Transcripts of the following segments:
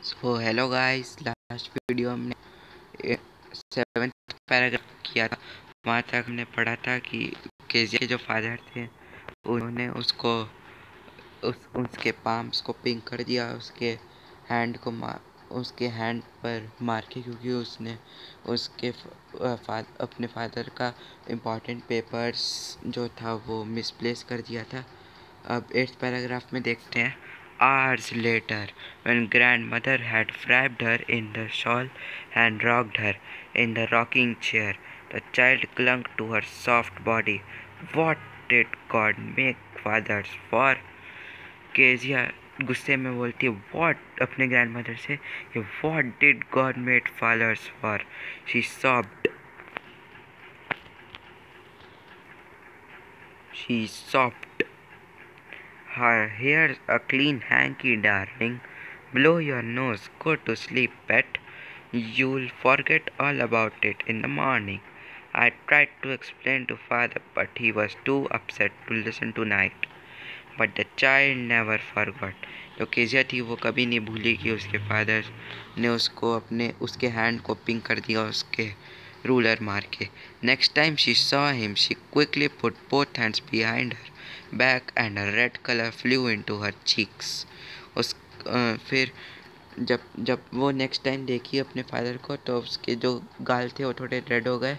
So hello guys, last video हमने 7th paragraph किया था। वहाँ तक हमने पढ़ा था कि केजिया के जो फादर थे उन्होंने उसके पाम्स को पिंक कर दिया, उसके हैंड पर मार के, क्योंकि उसने अपने फादर का इम्पोर्टेंट पेपर्स जो था वो मिसप्लेस कर दिया था। अब 8th पैराग्राफ में देखते हैं। Hours later, when grandmother had wrapped her in the shawl and rocked her in the rocking chair, the child clung to her soft body. What did God make fathers for? Kezia गुस्से में बोलती है what अपने grandmother से कि what did God made fathers for? She sobbed. Here's a clean hanky, darling. Blow your nose. Go to sleep, pet. You'll forget all about it in the morning. I tried to explain to father, but he was too upset to listen tonight. But the child never forgot. जो Kezia थी वो कभी नहीं भूली कि उसके father ने उसके हैंड को पिंक कर दिया उसके रूलर मार के. Next time she saw him, she quickly put both hands behind her back and a red color flew into her cheeks. फिर जब वो नेक्स्ट टाइम देखी अपने फादर को तो उसके जो गाल थे वो थोड़े रेड हो गए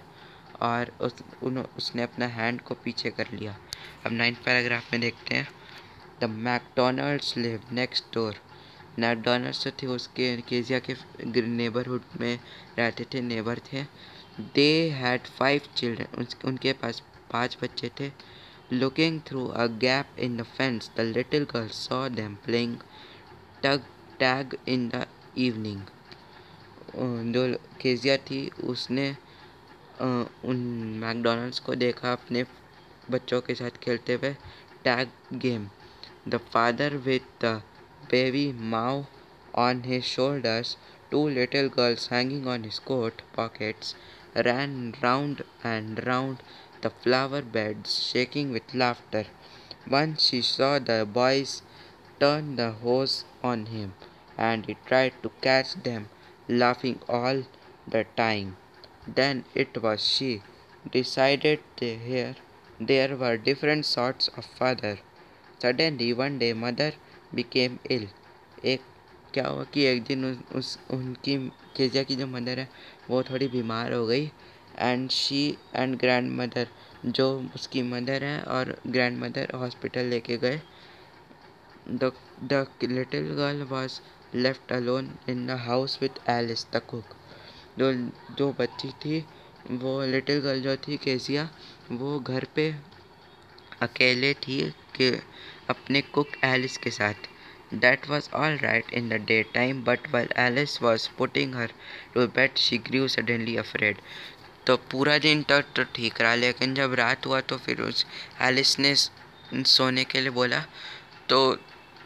और उसने अपना हैंड को पीछे कर लिया. अब 9th पैराग्राफ में देखते हैं. The McDonald's live next door. McDonald's जो थे उसके केजिया के नेबरहुड में रहते थे, नेबर थे. They had 5 children. उनके पास 5 बच्चे थे. Looking through a gap in the fence, the little girl saw them playing tag in the evening. जो केजिया थी उसने उन मैकडोनल्ड्स को देखा अपने बच्चों के साथ खेलते हुए tag game. The father with the baby mouse on his shoulders, 2 little girls hanging on his coat pockets, ran round and round the flower beds, shaking with laughter. Once she saw the boys turn the hose on him, and he tried to catch them, laughing all the time. Then it was she decided there were different sorts of father. Suddenly one day mother became ill. क्या हुआ कि एक दिन उनकी Kezia की जो mother है वो थोड़ी बीमार हो गई. And she and grand mother, जो उसकी मदर है और ग्रैंड मदर हॉस्पिटल लेके गए. The little girl was left alone in the house with Alice the cook. जो बच्ची थी वो लिटिल गर्ल जो थी केजिया, वो घर पे अकेले थी कि अपने कुक एलिस के साथ. That was all right in the daytime, but while Alice was putting her to bed, she grew suddenly afraid. तो पूरा दिन तक तो ठीक रहा, लेकिन जब रात हुआ तो फिर उस एलिस ने सोने के लिए बोला तो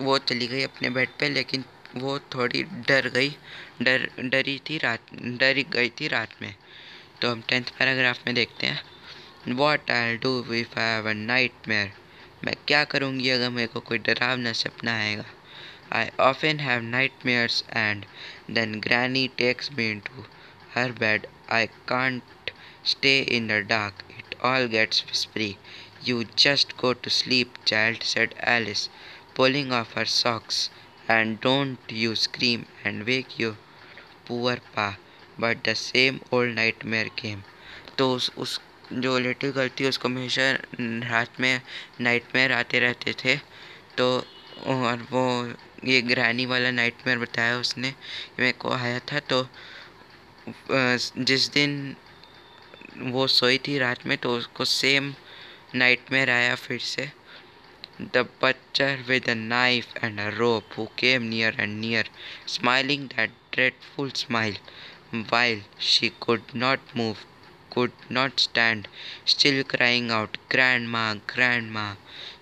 वो चली गई अपने बेड पे, लेकिन वो थोड़ी डर गई थी रात में. तो हम 10th पैराग्राफ में देखते हैं. What I'll do if I have a nightmare. मैं क्या करूँगी अगर मेरे को कोई डरावना सपना आएगा. I often have nightmares and then Granny takes me into her bed. I can't stay in the dark. It all gets whispery. You just go to sleep, child, said Alice, pulling off her socks. And don't you scream and wake your poor pa. But the same old nightmare came. तो उस जो little girl थी उसको हमेशा रात में nightmare आते रहते थे. तो और वो ये ग्रैनी वाला नाइटमेयर बताया उसने कि मेरे को आया था. तो जिस दिन वो सोई थी रात में तो उसको सेम नाइटमेयर आया फिर से. The butcher with a knife and a rope who came near and near, smiling that dreadful smile, while she could not move, could not stand still, crying out, Grandma, Grandma.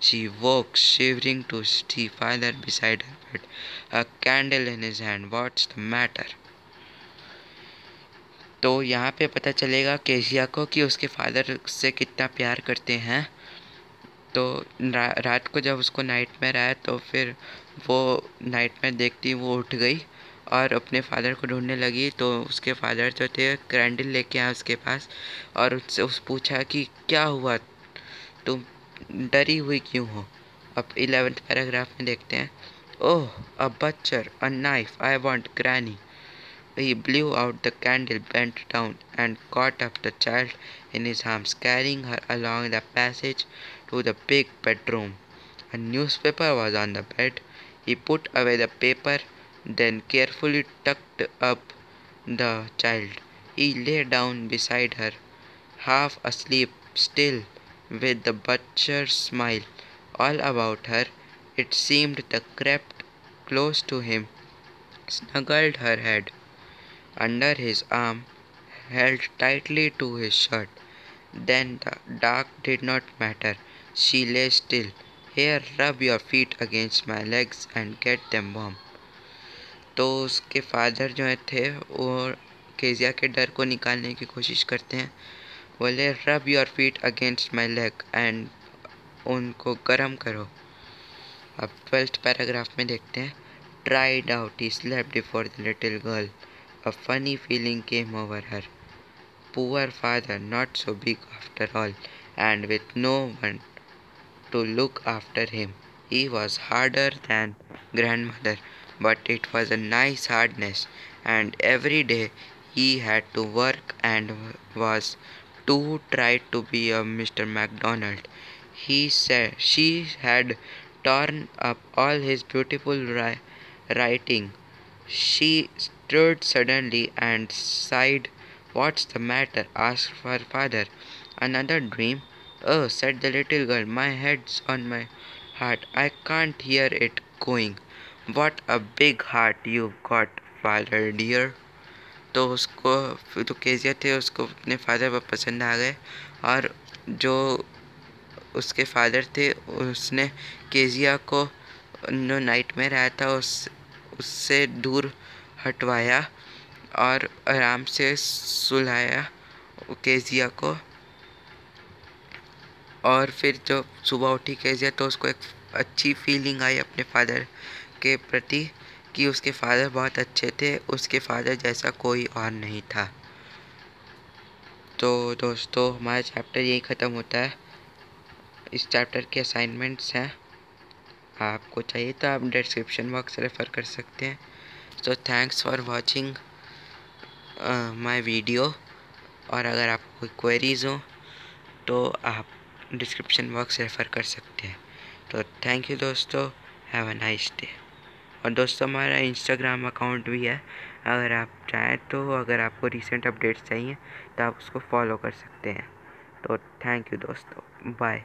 She woke, shivering, to see father beside her bed, a candle in his hand. What's the matter? तो यहाँ पे पता चलेगा Kezia को कि उसके father से कितना प्यार करते हैं. तो रात को जब उसको नाइटमेयर आया तो फिर वो नाइटमेयर देखती वो उठ गई और अपने फादर को ढूंढने लगी। तो उसके फादर जो थे कैंडल लेके आए उसके पास और उससे पूछा कि क्या हुआ, तुम डरी हुई क्यों हो। अब 11th पैराग्राफ में देखते हैं। Oh, a butcher, a knife, I want granny. He blew out the candle, bent down, and caught up the child in his arms, carrying her along the passage to the big bedroom. A newspaper was on the bed. He put away the paper, then carefully tucked up the child. He lay down beside her, half asleep still, with the butcher's smile all about her. It seemed the crept close to him, snuggled her head under his arm, held tightly to his shirt. Then the dark did not matter. She lay still. Here, rub your feet against my legs and get them warm. तो उसके father जो थे वो Kezia के डर को निकालने की कोशिश करते हैं। बोले rub your feet against my leg and उनको गर्म करो। अब 12th पैराग्राफ में देखते हैं। Tried out, he slept before the little girl. A funny feeling came over her. Poor father, not so big after all, and with no one to look after him. He was harder than grandmother, but it was a nice hardness, and every day he had to work and was too tried to be a Mr. MacDonald. He said she had torn up all his beautiful writing. She stirred suddenly and sighed. What's the matter? Asked her father. Another dream? Oh, said the little girl, my head's on my heart. I can't hear it going. What a big heart you've got, father dear. तो उसको तो Kezia थे उसको अपने father पर पसंद आ गए और जो उसके फादर थे उसने केजिया को जो नाइटमेयर आया था उससे दूर हटवाया और आराम से सुलाया केजिया को। और फिर जो सुबह उठी केजिया तो उसको एक अच्छी फीलिंग आई अपने फादर के प्रति कि उसके फादर बहुत अच्छे थे, उसके फादर जैसा कोई और नहीं था। तो दोस्तों हमारा चैप्टर यही ख़त्म होता है। इस चैप्टर के असाइनमेंट्स हैं, आपको चाहिए तो आप डिस्क्रिप्शन बॉक्स रेफ़र कर सकते हैं। तो thanks for watching my video. और अगर आपको कोई क्वेरीज़ हो तो आप डिस्क्रिप्शन बॉक्स रेफ़र कर सकते हैं। तो थैंक यू दोस्तों, हैव अ नाइस डे। और दोस्तों हमारा इंस्टाग्राम अकाउंट भी है, अगर आप चाहें तो, अगर आपको रीसेंट अपडेट्स चाहिए तो आप उसको फॉलो कर सकते हैं। तो थैंक यू दोस्तों, बाय।